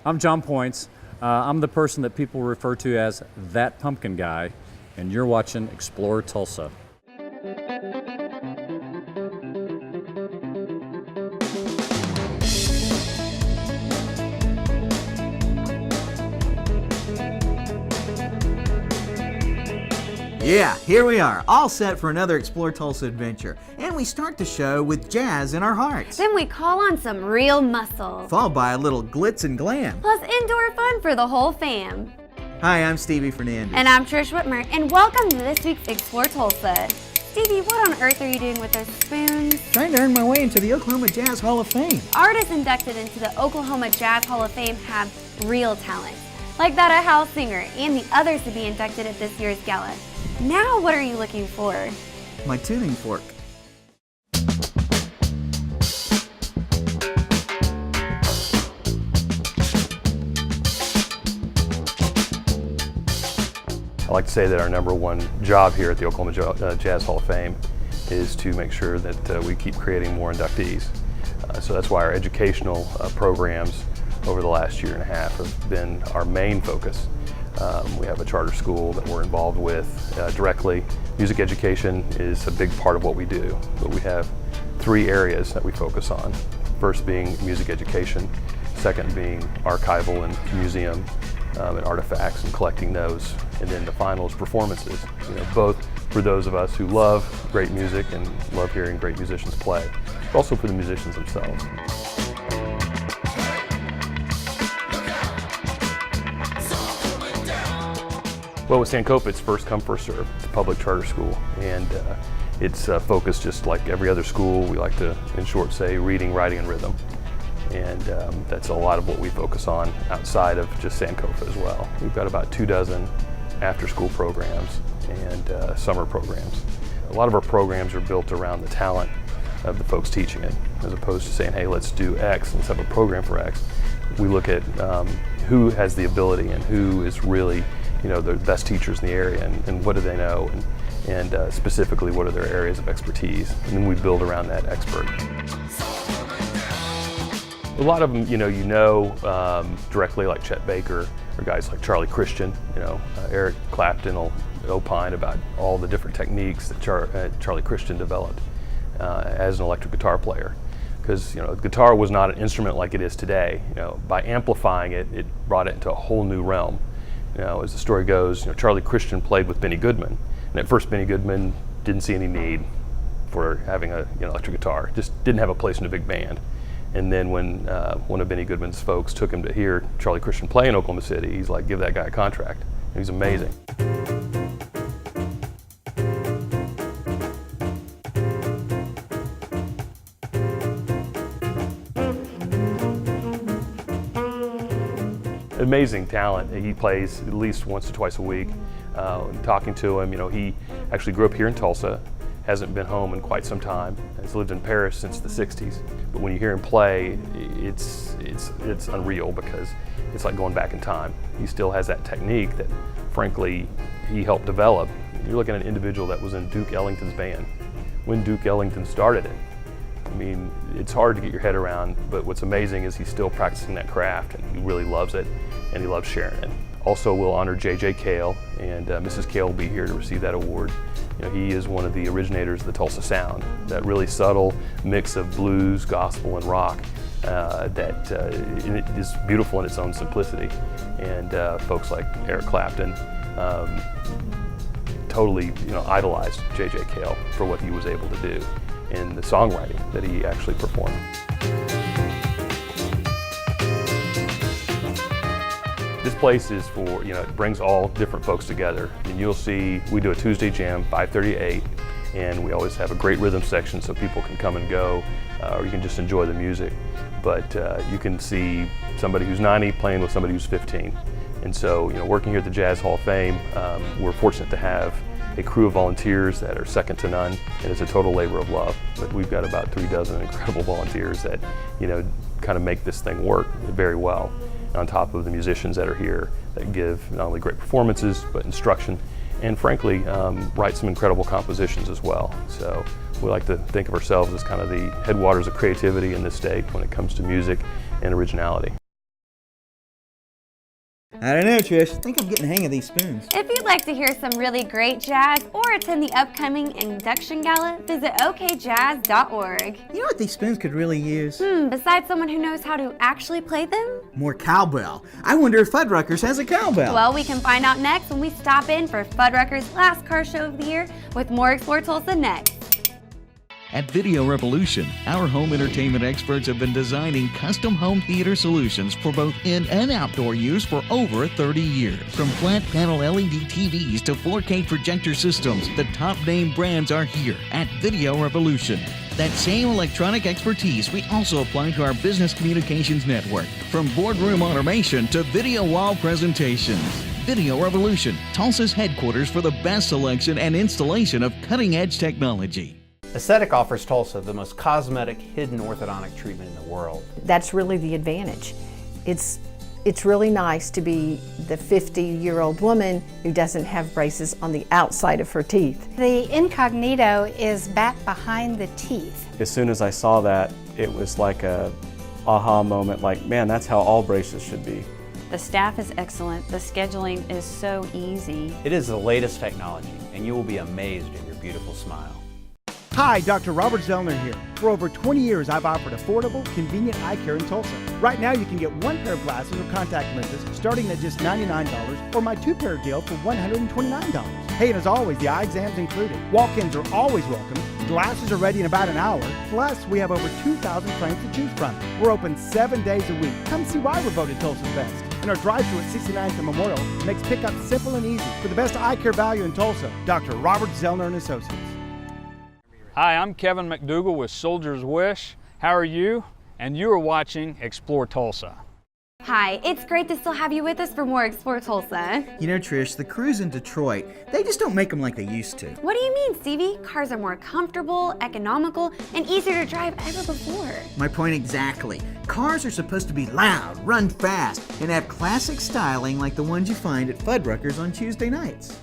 I'm John Points. I'm the person that people refer to as that pumpkin guy, and you're watching Explore Tulsa. Yeah, here we are, all set for another Explore Tulsa adventure. And we start the show with jazz in our hearts. Then we call on some real muscle. Followed by a little glitz and glam. Plus indoor fun for the whole fam. Hi, I'm Stevie Fernandez. And I'm Trish Whitmer, and welcome to this week's Explore Tulsa. Stevie, what on earth are you doing with those spoons? Trying to earn my way into the Oklahoma Jazz Hall of Fame. Artists inducted into the Oklahoma Jazz Hall of Fame have real talent, like that of Hal Singer and the others to be inducted at this year's gala. Now what are you looking for? My tuning fork. I like to say that our number one job here at the Oklahoma Jazz Hall of Fame is to make sure that we keep creating more inductees. So that's why our educational programs over the last year and a half have been our main focus. We have a charter school that we're involved with directly. Music education is a big part of what we do, but we have three areas that we focus on. First being music education, second being archival and museum and artifacts and collecting those, and then the final is performances. Both for those of us who love great music and love hearing great musicians play, but also for the musicians themselves. Well, with Sankofa, it's first come, first serve. It's a public charter school, and it's focused just like every other school. We like to, in short, say reading, writing, and rhythm. And that's a lot of what we focus on outside of just Sankofa as well. We've got about 24 after-school programs and summer programs. A lot of our programs are built around the talent of the folks teaching it, as opposed to saying, hey, let's do X, let's have a program for X. We look at who has the ability and who is really the best teachers in the area, and what do they know, and specifically what are their areas of expertise, and then we build around that expert. A lot of them, directly, like Chet Baker, or guys like Charlie Christian. Eric Clapton will opine about all the different techniques that Charlie Christian developed as an electric guitar player. Because guitar was not an instrument like it is today. By amplifying it, it brought it into a whole new realm. As the story goes, Charlie Christian played with Benny Goodman, and at first Benny Goodman didn't see any need for having a electric guitar. Just didn't have a place in a big band. And then when one of Benny Goodman's folks took him to hear Charlie Christian play in Oklahoma City, he's like, give that guy a contract. And he's amazing. Amazing talent. He plays at least once or twice a week. Talking to him, he actually grew up here in Tulsa, hasn't been home in quite some time, has lived in Paris since the 60s. But when you hear him play, it's unreal, because it's like going back in time. He still has that technique that, frankly, he helped develop. You're looking at an individual that was in Duke Ellington's band when Duke Ellington started it. I mean, it's hard to get your head around, but what's amazing is he's still practicing that craft, and he really loves it, and he loves sharing it. Also, we'll honor J.J. Cale, and Mrs. Cale will be here to receive that award. He is one of the originators of the Tulsa sound, that really subtle mix of blues, gospel, and rock that is beautiful in its own simplicity. And folks like Eric Clapton totally idolized J.J. Cale for what he was able to do in the songwriting that he actually performed. This place is for, it brings all different folks together. And you'll see, we do a Tuesday jam, 5:30 to 8, and we always have a great rhythm section so people can come and go, or you can just enjoy the music. But you can see somebody who's 90 playing with somebody who's 15. And so, working here at the Jazz Hall of Fame, we're fortunate to have a crew of volunteers that are second to none, and it's a total labor of love. But we've got about 24 incredible volunteers that, kind of make this thing work very well, on top of the musicians that are here that give not only great performances, but instruction, and frankly, write some incredible compositions as well. So we like to think of ourselves as kind of the headwaters of creativity in this state when it comes to music and originality. I don't know, Trish. I think I'm getting the hang of these spoons. If you'd like to hear some really great jazz or attend the upcoming induction gala, visit okjazz.org. You know what these spoons could really use? Besides someone who knows how to actually play them? More cowbell. I wonder if Fuddruckers has a cowbell. Well, we can find out next when we stop in for Fuddruckers' last car show of the year with more Explore Tulsa next. At Video Revolution, our home entertainment experts have been designing custom home theater solutions for both in and outdoor use for over 30 years. From flat panel LED TVs to 4K projector systems, the top name brands are here at Video Revolution. That same electronic expertise we also apply to our business communications network, from boardroom automation to video wall presentations. Video Revolution, Tulsa's headquarters for the best selection and installation of cutting-edge technology. Aesthetic offers Tulsa the most cosmetic hidden orthodontic treatment in the world. That's really the advantage. It's really nice to be the 50-year-old woman who doesn't have braces on the outside of her teeth. The incognito is back behind the teeth. As soon as I saw that, it was like a aha moment, like, man, that's how all braces should be. The staff is excellent. The scheduling is so easy. It is the latest technology, and you will be amazed at your beautiful smile. Hi, Dr. Robert Zellner here. For over 20 years, I've offered affordable, convenient eye care in Tulsa. Right now, you can get one pair of glasses or contact lenses starting at just $99 or my two-pair deal for $129. Hey, and as always, the eye exam's included. Walk-ins are always welcome. Glasses are ready in about an hour. Plus, we have over 2,000 frames to choose from. We're open 7 days a week. Come see why we're voted Tulsa's best. And our drive-thru at 69th and Memorial makes pickup simple and easy. For the best eye care value in Tulsa, Dr. Robert Zellner and Associates. Hi, I'm Kevin McDougall with Soldier's Wish. How are you? And you are watching Explore Tulsa. Hi, it's great to still have you with us for more Explore Tulsa. You know, Trish, the crews in Detroit, they just don't make them like they used to. What do you mean, Stevie? Cars are more comfortable, economical, and easier to drive ever before. My point exactly. Cars are supposed to be loud, run fast, and have classic styling like the ones you find at Fuddruckers on Tuesday nights.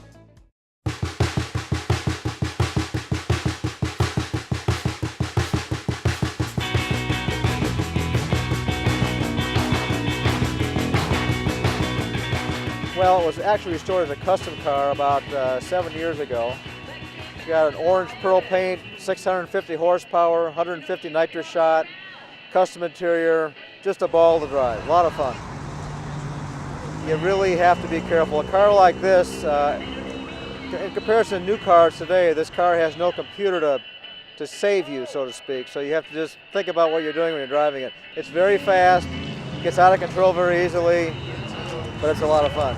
Well, it was actually restored as a custom car about 7 years ago. It's got an orange pearl paint, 650 horsepower, 150 nitrous shot, custom interior, just a ball to drive, a lot of fun. You really have to be careful. A car like this, in comparison to new cars today, this car has no computer to save you, so to speak. So you have to just think about what you're doing when you're driving it. It's very fast, gets out of control very easily, but it's a lot of fun.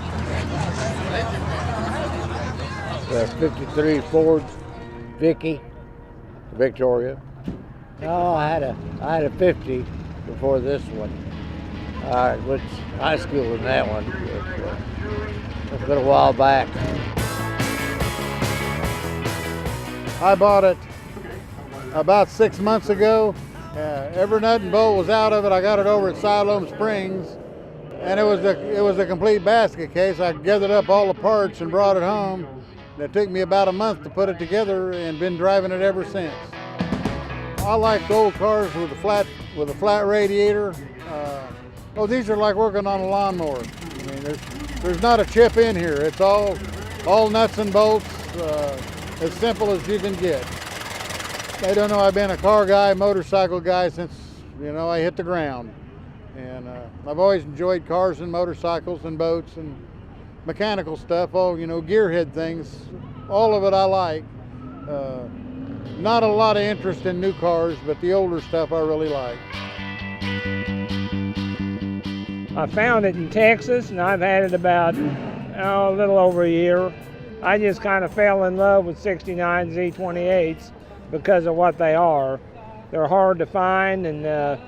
The 53 Ford Vicky, Victoria. Oh, I had a 50 before this one. I went to high school in that one. It's been a while back. I bought it about 6 months ago. Every nut and bolt was out of it. I got it over at Siloam Springs. And it was a complete basket case. I gathered up all the parts and brought it home. It took me about a month to put it together and been driving it ever since. I like old cars with a flat radiator. These are like working on a lawnmower. I mean, there's not a chip in here. It's all nuts and bolts, as simple as you can get. They don't know I've been a car guy, motorcycle guy since I hit the ground. And I've always enjoyed cars and motorcycles and boats and mechanical stuff, gearhead things. All of it I like. Not a lot of interest in new cars, but the older stuff I really like. I found it in Texas, and I've had it about a little over a year. I just kind of fell in love with 69 Z28s because of what they are. They're hard to find, and they're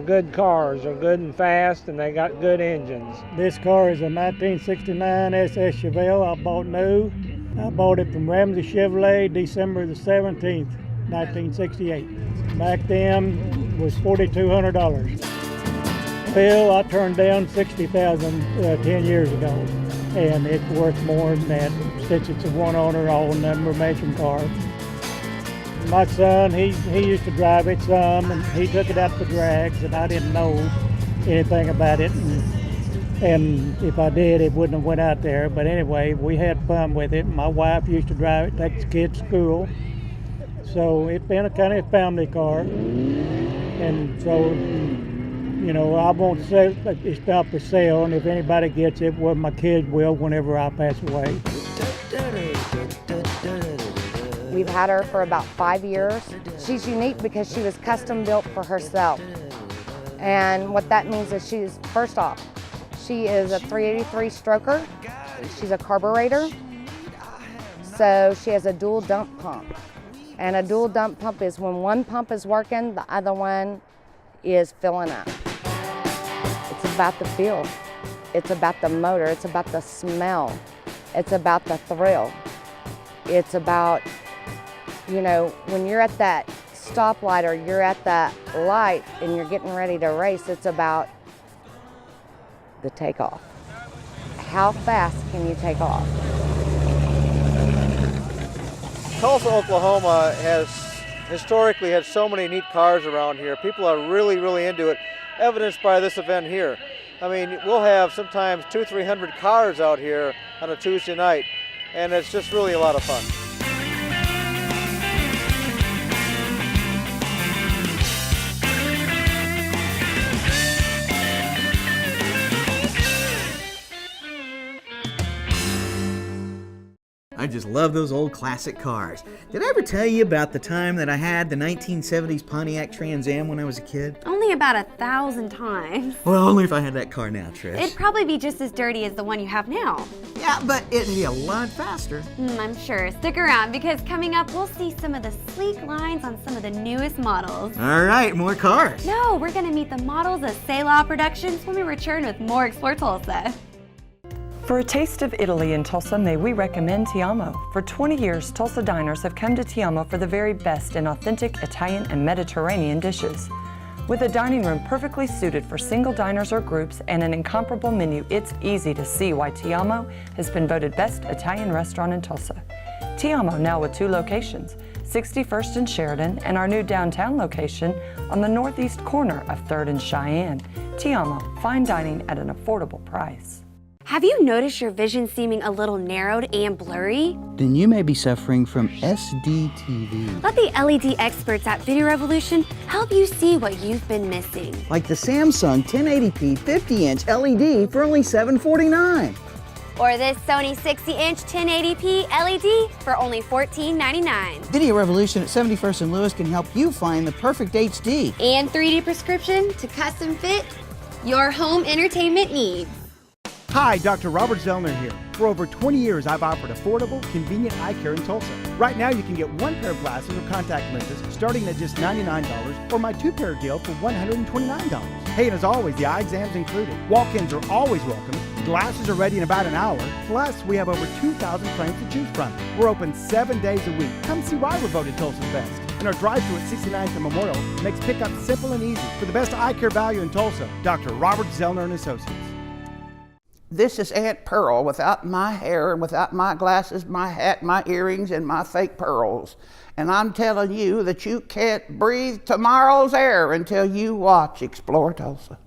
good cars. They're good and fast, and they got good engines. This car is a 1969 SS Chevelle I bought new. I bought it from Ramsey Chevrolet December the 17th, 1968. Back then was $4,200. Bill, I turned down $60,000 10 years ago, and it's worth more than that since it's a one-owner, all-number mention car. My son, he used to drive it some, and he took it out for drags, and I didn't know anything about it. And And if I did, it wouldn't have went out there. But anyway, we had fun with it. My wife used to drive it, take the kids to school. So it's been a kind of family car. And so, you know, I won't say it's not for sale. And if anybody gets it, well, my kids will whenever I pass away. We've had her for about 5 years. She's unique because she was custom built for herself. And what that means is she's, first off, she is a 383 stroker. She's a carburetor. So she has a dual dump pump. And a dual dump pump is when one pump is working, the other one is filling up. It's about the feel. It's about the motor. It's about the smell. It's about the thrill. It's about, you know, when you're at that stoplight or you're at that light and you're getting ready to race, it's about the takeoff. How fast can you take off? Tulsa, Oklahoma has historically had so many neat cars around here. People are really into it, evidenced by this event here. I mean, we'll have sometimes 200-300 cars out here on a Tuesday night, and it's just really a lot of fun. I just love those old classic cars. Did I ever tell you about the time that I had the 1970s Pontiac Trans Am when I was a kid? Only about 1,000 times. Well, only if I had that car now, Trish. It'd probably be just as dirty as the one you have now. Yeah, but it'd be a lot faster. I'm sure. Stick around because coming up we'll see some of the sleek lines on some of the newest models. All right, more cars. No, we're going to meet the models of Selah Productions when we return with more Explore Tulsa. For a taste of Italy in Tulsa, may we recommend Ti Amo. For 20 years, Tulsa diners have come to Ti Amo for the very best in authentic Italian and Mediterranean dishes. With a dining room perfectly suited for single diners or groups and an incomparable menu, it's easy to see why Ti Amo has been voted best Italian restaurant in Tulsa. Ti Amo now with 2 locations, 61st and Sheridan, and our new downtown location on the northeast corner of 3rd and Cheyenne. Ti Amo, fine dining at an affordable price. Have you noticed your vision seeming a little narrowed and blurry? Then you may be suffering from SDTV. Let the LED experts at Video Revolution help you see what you've been missing. Like the Samsung 1080p 50-inch LED for only $749. Or this Sony 60-inch 1080p LED for only $14.99. Video Revolution at 71st and Lewis can help you find the perfect HD. And 3D prescription to custom fit your home entertainment needs. Hi, Dr. Robert Zellner here. For over 20 years, I've offered affordable, convenient eye care in Tulsa. Right now, you can get 1 pair of glasses or contact lenses starting at just $99 or my 2-pair deal for $129. Hey, and as always, the eye exam's included. Walk-ins are always welcome. Glasses are ready in about an hour. Plus, we have over 2,000 frames to choose from. We're open 7 days a week. Come see why we're voted Tulsa's best. And our drive-thru at 69th and Memorial makes pickup simple and easy. For the best eye care value in Tulsa, Dr. Robert Zellner and Associates. This is Aunt Pearl without my hair and without my glasses, my hat, my earrings, and my fake pearls. And I'm telling you that you can't breathe tomorrow's air until you watch Explore Tulsa.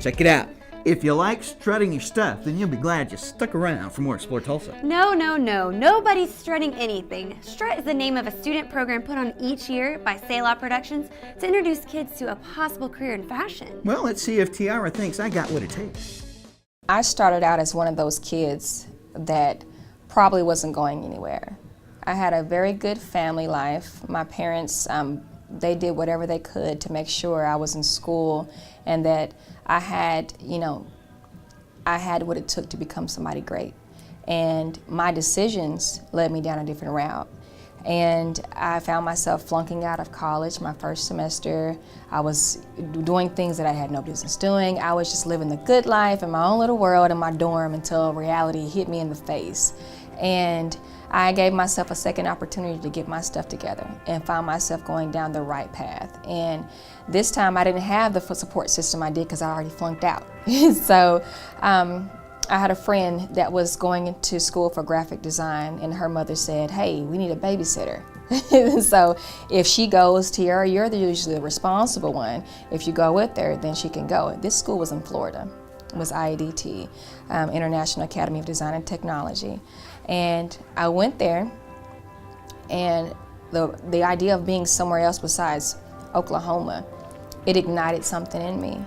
Check it out. If you like strutting your stuff, then you'll be glad you stuck around for more Explore Tulsa. No. Nobody's strutting anything. Strut is the name of a student program put on each year by Selah Productions to introduce kids to a possible career in fashion. Well, let's see if Tiara thinks I got what it takes. I started out as one of those kids that probably wasn't going anywhere. I had a very good family life. My parents, they did whatever they could to make sure I was in school and that I had, I had what it took to become somebody great. And my decisions led me down a different route. And I found myself flunking out of college my first semester. I was doing things that I had no business doing. I was just living the good life in my own little world in my dorm until reality hit me in the face. And I gave myself a second opportunity to get my stuff together and found myself going down the right path. And this time I didn't have the support system I did because I already flunked out. So I had a friend that was going to school for graphic design, and her mother said, hey, we need a babysitter. So if she goes, Tiara, you're usually the responsible one. If you go with her, then she can go. This school was in Florida. was IADT, International Academy of Design and Technology. And I went there, and the idea of being somewhere else besides Oklahoma, it ignited something in me.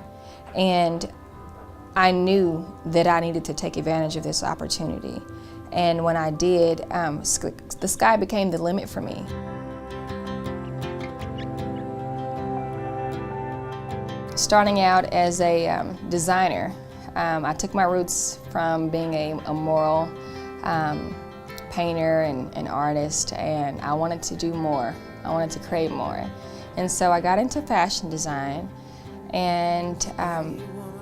And I knew that I needed to take advantage of this opportunity. And when I did, the sky became the limit for me. Starting out as a designer, I took my roots from being a mural painter and artist, and I wanted to do more. I wanted to create more. And so I got into fashion design, and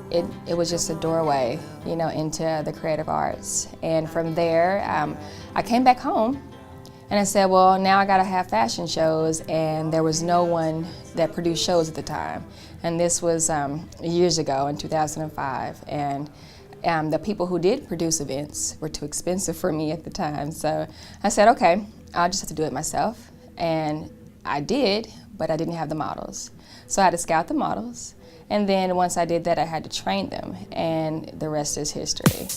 it was just a doorway, you know, into the creative arts. And from there, I came back home, and I said, well, now I gotta have fashion shows, and there was no one that produced shows at the time. And this was years ago, in 2005. And the people who did produce events were too expensive for me at the time. So I said, okay, I'll just have to do it myself. And I did, but I didn't have the models. So I had to scout the models. And then once I did that, I had to train them. And the rest is history.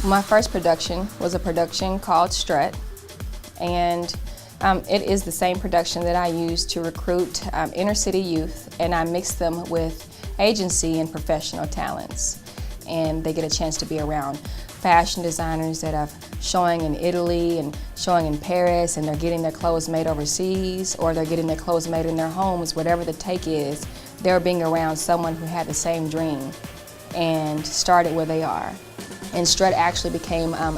My first production was a production called STRUT, and it is the same production that I use to recruit inner city youth, and I mix them with agency and professional talents. And they get a chance to be around fashion designers that are showing in Italy and showing in Paris, and they're getting their clothes made overseas, or they're getting their clothes made in their homes. Whatever the take is, they're being around someone who had the same dream and started where they are. And STRUT actually became an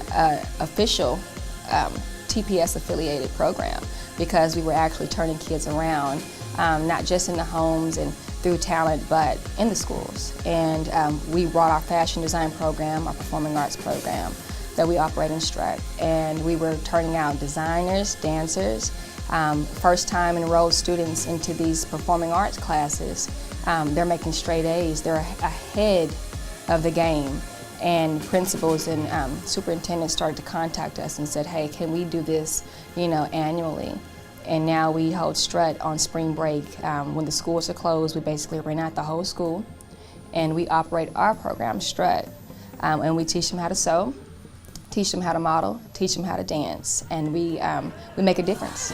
official TPS affiliated program, because we were actually turning kids around, not just in the homes and through talent, but in the schools. And we brought our fashion design program, our performing arts program that we operate in STRUT. And we were turning out designers, dancers, first time enrolled students into these performing arts classes. They're making straight A's. They're ahead of the game. And principals and superintendents started to contact us and said, hey, can we do this, you know, annually? And now we hold STRUT on spring break. When the schools are closed, we basically rent out the whole school, and we operate our program, STRUT. And we teach them how to sew, teach them how to model, teach them how to dance, and we make a difference.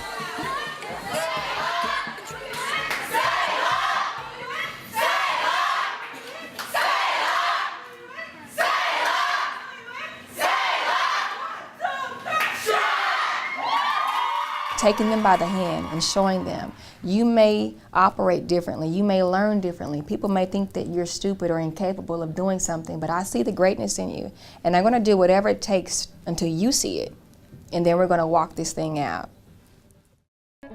Taking them by the hand and showing them, you may operate differently, you may learn differently. People may think that you're stupid or incapable of doing something, but I see the greatness in you, and I'm gonna do whatever it takes until you see it, and then we're gonna walk this thing out.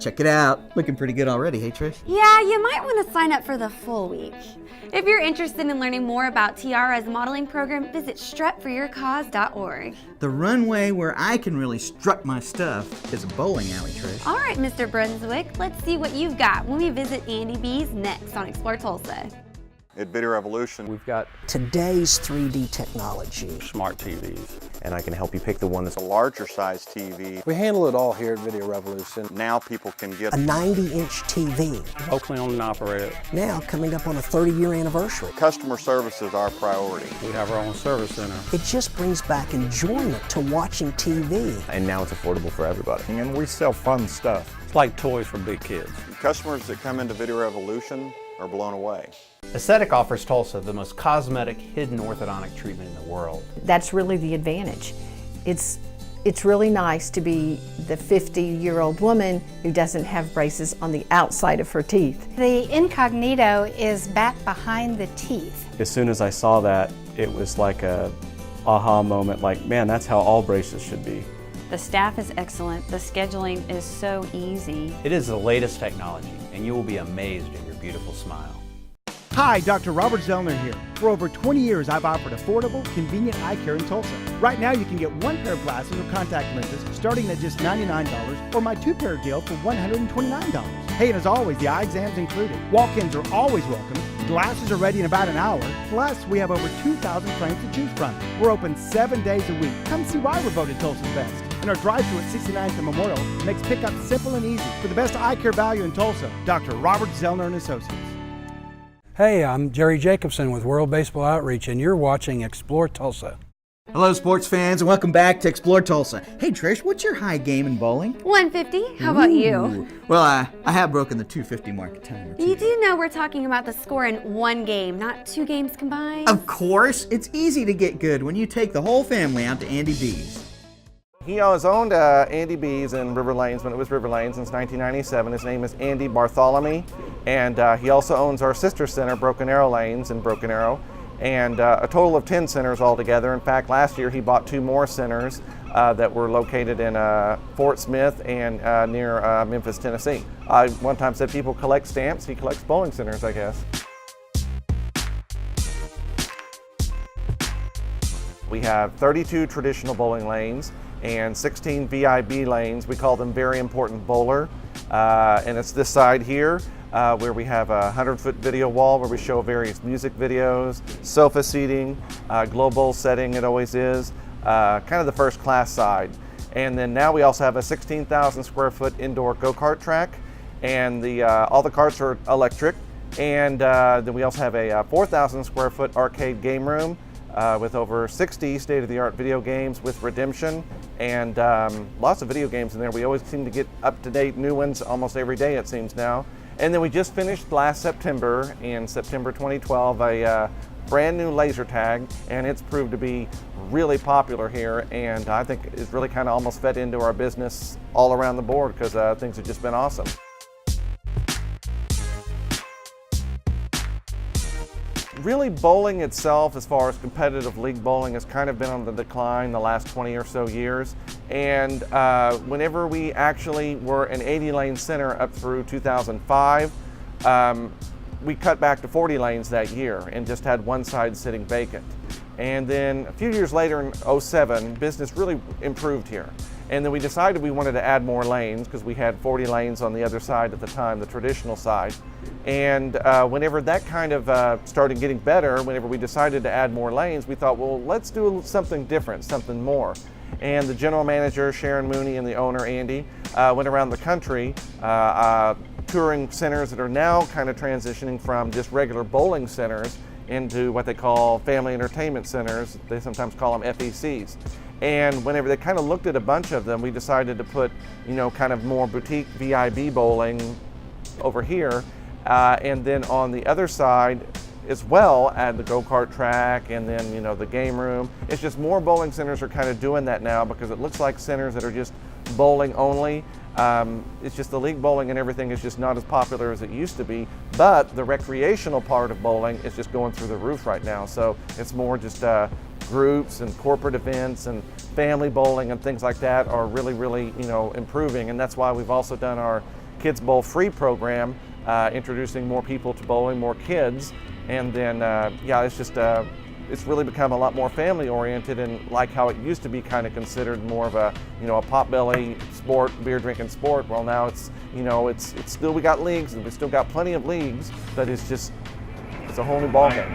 Check it out. Looking pretty good already, hey Trish? Yeah, you might want to sign up for the full week. If you're interested in learning more about Tiara's modeling program, visit strutforyourcause.org. The runway where I can really strut my stuff is a bowling alley, Trish. All right, Mr. Brunswick, let's see what you've got when we visit Andy B's next on Explore Tulsa. At Video Revolution, we've got today's 3D technology. Smart TVs. And I can help you pick the one that's a larger size TV. We handle it all here at Video Revolution. Now people can get a 90-inch TV. Locally owned and operated. Now coming up on a 30-year anniversary. Customer service is our priority. We have our own service center. It just brings back enjoyment to watching TV. And now it's affordable for everybody. And we sell fun stuff. It's like toys for big kids. Customers that come into Video Revolution are blown away. Aesthetic offers Tulsa the most cosmetic, hidden orthodontic treatment in the world. That's really the advantage. It's really nice to be the 50-year-old woman who doesn't have braces on the outside of her teeth. The incognito is back behind the teeth. As soon as I saw that, it was like a aha moment, like, man, that's how all braces should be. The staff is excellent. The scheduling is so easy. It is the latest technology, and you will be amazed at your beautiful smile. Hi, Dr. Robert Zellner here. For over 20 years, I've offered affordable, convenient eye care in Tulsa. Right now, you can get one pair of glasses or contact lenses starting at just $99, or my two-pair deal for $129. Hey, and as always, the eye exam's included. Walk-ins are always welcome. Glasses are ready in about an hour. Plus, we have over 2,000 frames to choose from. We're open 7 days a week. Come see why we're voted Tulsa's best. And our drive-thru at 69th and Memorial makes pickup simple and easy. For the best eye care value in Tulsa, Dr. Robert Zellner and Associates. Hey, I'm Jerry Jacobson with World Baseball Outreach, and you're watching Explore Tulsa. Hello, sports fans, and welcome back to Explore Tulsa. Hey, Trish, what's your high game in bowling? 150. How about you? Well, I have broken the 250 mark a time or two. You do know we're talking about the score in one game, not 2 games combined? Of course. It's easy to get good when you take the whole family out to Andy B's. He has owned Andy B's in River Lanes when it was River Lanes since 1997. His name is Andy Bartholomew, and he also owns our sister center, Broken Arrow Lanes in Broken Arrow, and a total of 10 centers altogether. In fact, last year he bought 2 more centers that were located in Fort Smith and near Memphis, Tennessee. I one time said people collect stamps, he collects bowling centers, I guess. We have 32 traditional bowling lanes and 16 VIB lanes. We call them Very Important Bowler. And it's this side here where we have a 100-foot video wall where we show various music videos, sofa seating, global setting it always is, kind of the first class side. And then now we also have a 16,000 square foot indoor go-kart track, and all the carts are electric. And then we also have a 4,000 square foot arcade game room with over 60 state-of-the-art video games with redemption, and lots of video games in there. We always seem to get up-to-date new ones almost every day, it seems now. And then we just finished last September, in September 2012, a brand new laser tag, and it's proved to be really popular here, and I think it's really kind of almost fed into our business all around the board because things have just been awesome. Really, bowling itself, as far as competitive league bowling, has kind of been on the decline the last 20 or so years. And whenever we actually were an 80-lane center up through 2005, we cut back to 40 lanes that year and just had one side sitting vacant. And then a few years later in 2007, business really improved here. And then we decided we wanted to add more lanes because we had 40 lanes on the other side at the time, the traditional side. And whenever that kind of started getting better, whenever we decided to add more lanes, we thought, well, let's do something different, something more. And the general manager, Sharon Mooney, and the owner, Andy, went around the country touring centers that are now kind of transitioning from just regular bowling centers into what they call family entertainment centers. They sometimes call them FECs. And whenever they kind of looked at a bunch of them, we decided to put, kind of more boutique VIB bowling over here. And then on the other side as well, add the go-kart track and then, the game room. It's just more bowling centers are kind of doing that now because it looks like centers that are just bowling only. It's just the league bowling and everything is just not as popular as it used to be, but the recreational part of bowling is just going through the roof right now. So it's more just groups and corporate events and family bowling and things like that are really, really, improving. And that's why we've also done our Kids Bowl Free program, introducing more people to bowling, more kids. And then, it's just, it's really become a lot more family oriented and like how it used to be kind of considered more of a, a potbelly sport, beer drinking sport. Well, now it's, it's still, we got leagues and we still got plenty of leagues, but it's just, it's a whole new ballgame.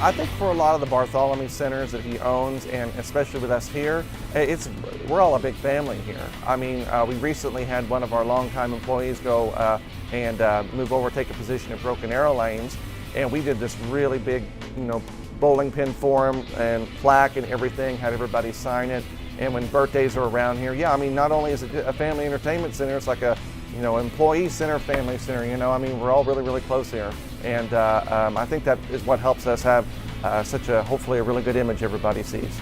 I think for a lot of the Bartholomew centers that he owns, and especially with us here, we're all a big family here. I mean, we recently had one of our longtime employees go and move over, take a position at Broken Arrow Lanes, and we did this really big, bowling pin for him and plaque and everything, had everybody sign it. And when birthdays are around here, not only is it a family entertainment center, it's like a employee center, family center, we're all really, really close here. And I think that is what helps us have hopefully a really good image everybody sees.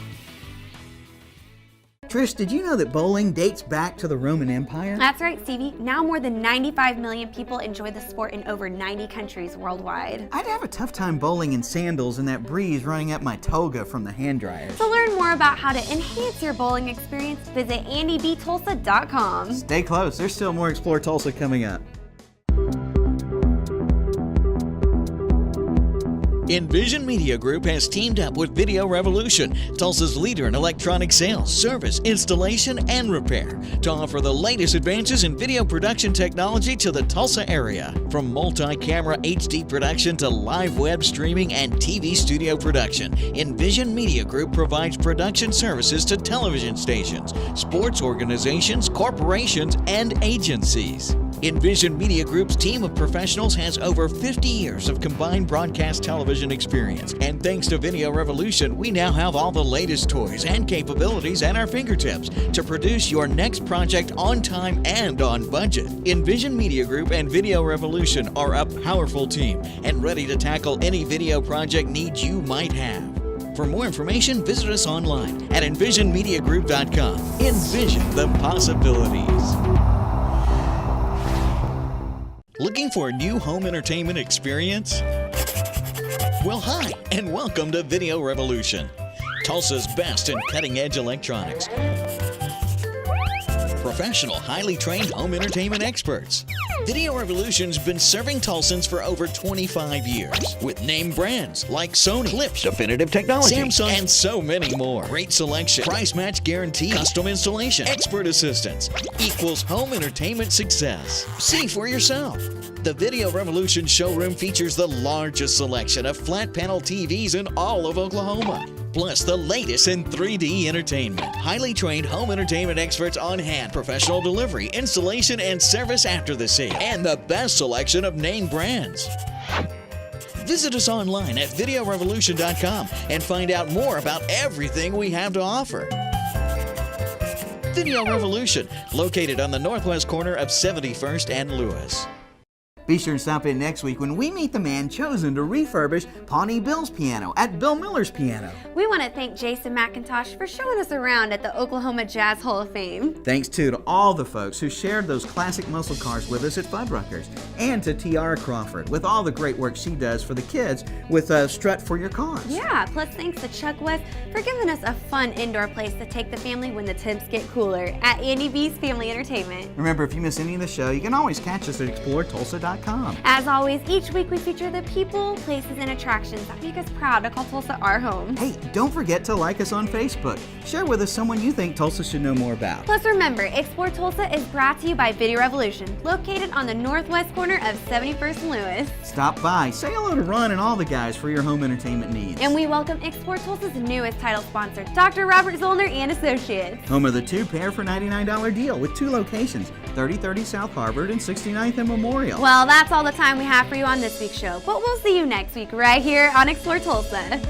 Trish, did you know that bowling dates back to the Roman Empire? That's right, Stevie. Now more than 95 million people enjoy the sport in over 90 countries worldwide. I'd have a tough time bowling in sandals and that breeze running up my toga from the hand dryers. To learn more about how to enhance your bowling experience, visit andybtulsa.com. Stay close. There's still more Explore Tulsa coming up. Envision Media Group has teamed up with Video Revolution, Tulsa's leader in electronic sales, service, installation, and repair, to offer the latest advances in video production technology to the Tulsa area. From multi-camera HD production to live web streaming and TV studio production, Envision Media Group provides production services to television stations, sports organizations, corporations, and agencies. Envision Media Group's team of professionals has over 50 years of combined broadcast television experience. And thanks to Video Revolution, we now have all the latest toys and capabilities at our fingertips to produce your next project on time and on budget. Envision Media Group and Video Revolution are a powerful team and ready to tackle any video project needs you might have. For more information, visit us online at envisionmediagroup.com. Envision the possibilities. Looking for a new home entertainment experience? Well, hi, and welcome to Video Revolution, Tulsa's best in cutting-edge electronics. Professional, highly trained home entertainment experts. Video Revolution's been serving Tulsans for over 25 years with name brands like Sony, Clips, Definitive Technology, Samsung, and so many more. Great selection, price match guarantee, custom installation, expert assistance equals home entertainment success. See for yourself. The Video Revolution showroom features the largest selection of flat panel TVs in all of Oklahoma. Plus the latest in 3D entertainment. Highly trained home entertainment experts on hand. Professional delivery, installation, and service after the sale. And the best selection of name brands. Visit us online at videorevolution.com and find out more about everything we have to offer. Video Revolution, located on the northwest corner of 71st and Lewis. Be sure to stop in next week when we meet the man chosen to refurbish Pawnee Bill's piano at Bill Miller's Piano. We want to thank Jason McIntosh for showing us around at the Oklahoma Jazz Hall of Fame. Thanks too to all the folks who shared those classic muscle cars with us at Fuddruckers, and to Tiara Crawford with all the great work she does for the kids with STRUT for your cars. Yeah, plus thanks to Chuck West for giving us a fun indoor place to take the family when the temps get cooler at Andy B's Family Entertainment. Remember, if you miss any of the show, you can always catch us at ExploreTulsa.com. As always, each week we feature the people, places, and attractions that make us proud to call Tulsa our home. Hey, don't forget to like us on Facebook. Share with us someone you think Tulsa should know more about. Plus remember, Explore Tulsa is brought to you by Video Revolution, located on the northwest corner of 71st and Lewis. Stop by, say hello to Ron and all the guys for your home entertainment needs. And we welcome Explore Tulsa's newest title sponsor, Dr. Robert Zollner and Associates. Home of the 2-pair for $99 deal with 2 locations, 3030 South Harvard and 69th and Memorial. Well, that's all the time we have for you on this week's show, but we'll see you next week right here on Explore Tulsa.